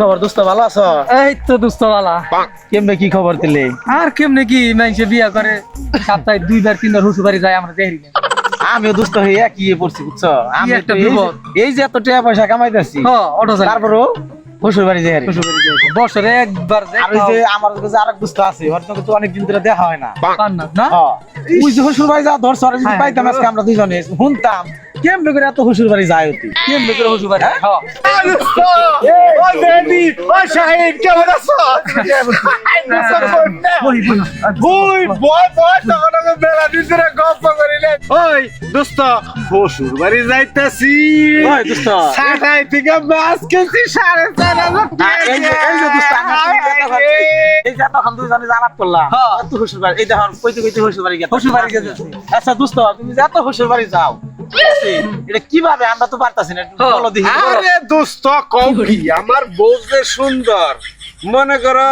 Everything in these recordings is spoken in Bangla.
খবর দোস্ত ভালো আছো? এই তো দোস্ত বালা। কেমনে কি খবর দিলে? আর কেমনে কি মানুষে বিয়া করে সপ্তাহে 2বার 3বার শ্বশুর বাড়ি যায় আমরা দেখি না। আমিও দুস্থ হয়ে কি পড়ছি বুঝছো? আমি একটা তো বিপদ। এই যে এত টাকা পয়সা কামাইতেছি হ্যাঁ অটো চালা তারপরও শ্বশুর বাড়ি যাই শ্বশুর বাড়ি যায় বছরে একবার যায় আর ওই যে আমার কাছে আরেক দুস্থ আছে ওর সঙ্গে তো অনেকদিন ধরে দেখা হয় না। পান না না হ্যাঁ, ওই যে শ্বশুর বাড়ি যা ধরছ আর যদি হ্যাঁ, পাইতাম আজকে আমরা দুজনে শুনতাম কেমনে করে এত শ্বশুর বাড়ি যায় অতি কেমনে করে শ্বশুর বাড়ি হ্যাঁ ওই বেবি ওই শাহিন কেমন আছো? ওই বয় বয় তখন আমি বেলা ভিতরে গল্প করিলে ওই দোস্ত শ্বশুর বাড়ি যাইতেছি ওই দোস্ত সাড়াই থেকে মাছ কেছি 4,500 এই যে দোস্ত এই যে তখন দুজনে জানাত করলাম হ্যাঁ। এত শ্বশুর বাড়ি এই দেখো কইতে কইতে শ্বশুর বাড়ি গেছে শ্বশুর বাড়ি গেছে। আচ্ছা দোস্ত তুমি যে এত শ্বশুর বাড়ি যাও ঠিক আছে, এটা কিভাবে আমরা তো পারতাছি না একটু হ্যাঁ। বলো দেখি বলো। আরে দোস্ত কম কি আমার বউ যে সুন্দর মনে করো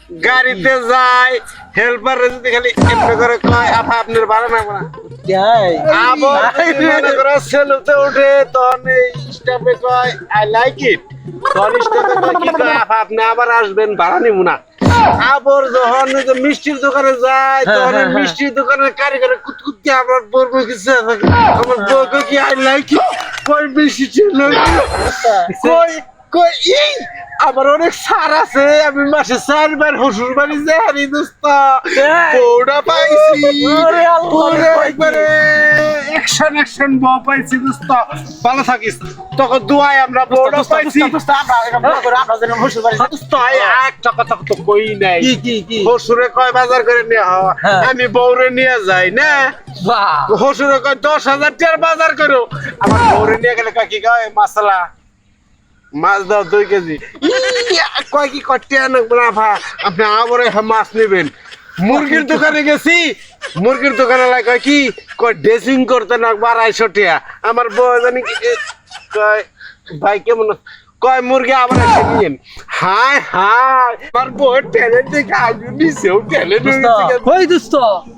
গাড়িতে যায় হেল্পারে যদি খালি এমনি করে কয় আপা আপনার ভাড়া না না যাই আবার যদি মনে করো সেলুতে উঠে তখন স্টাফে কয় আই লাইক ইট তখন স্টাফে কয় কি কয় আপা আপনি আবার আসবেন ভাড়া নিব না আবার যখন ওই যে মিষ্টির দোকানে যায় তখন ওই মিষ্টির দোকানের কারিগরে কুতকুত দিয়ে আমার বলবো কিছু আমার বলবো কি আই লাইক ইট কই মিষ্টি ছিল কই কই এই আমার অনেক সার আছে আমি মাসে 4বার শ্বশুর বাড়ি যাই দোস্ত বউটা পাইছি ওরে আল্লাহ, পুরো একবারে অ্যাকশন বউ পাইছি দোস্ত ভালো থাকিস তখন দুয়াই আমরা বউটা পাইছি দোস্ত আমরা এটা বড় করে আমরা যেন শ্বশুর বাড়ি যাই। দোস্ত একটা কথা তো কই নাই কি কি কি শ্বশুরে কয় বাজার করে নিয়ে হওয়া হ্যাঁ। আমি বউরে নিয়ে যাই না বাহ শ্বশুরে কয় 10,000 টাকার বাজার করো আমার বউরে নিয়ে গেলে কয় কি কয় মশলা মাছ দাও 2 কেজি কয় কি করতে আনবো না ভা আপনি আবার মাছ নেবেন মুরগির দোকানে গেছি মুরগির দোকানে লাগে কি কয় ড্রেসিং করতে না 250 টাকা আমার বউ জানি কি কয় ভাই কেমন কয় মুরগি আবার এসে নিয়েন হাই হাই আমার বউ ট্যালেন্ট দেখে আইবি নিছেও ট্যালেন্ট ওই দোস্ত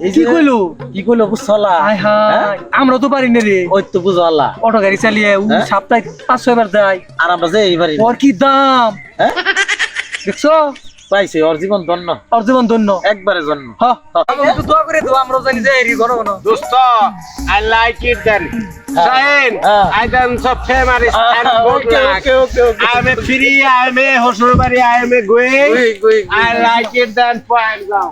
এই কি যে- কইলো কি কইলো বুঝছলা? হাই হাই আমরা তো পারি না রে ওই তো বুঝো আল্লাহ অটো গাড়ি চালিয়ে ও হ্যাঁ? সপ্তাহে 5-6 বার যায় আর আমরা যে এইবারই ওর কি দাম হ্যাঁ দেখছো পাইছে ওর জীবন ধন্য ওর জীবন ধন্য একবারে জন্ম হ্যাঁ আমরা একটু দোয়া করে দাও আমরা জানি যে এরি ঘন ঘন দোস্ত I like it then Shahin I done সব ফেমারিস and good luck I am free I am হসুরবাড়ি I am going Going. I like it then point দাও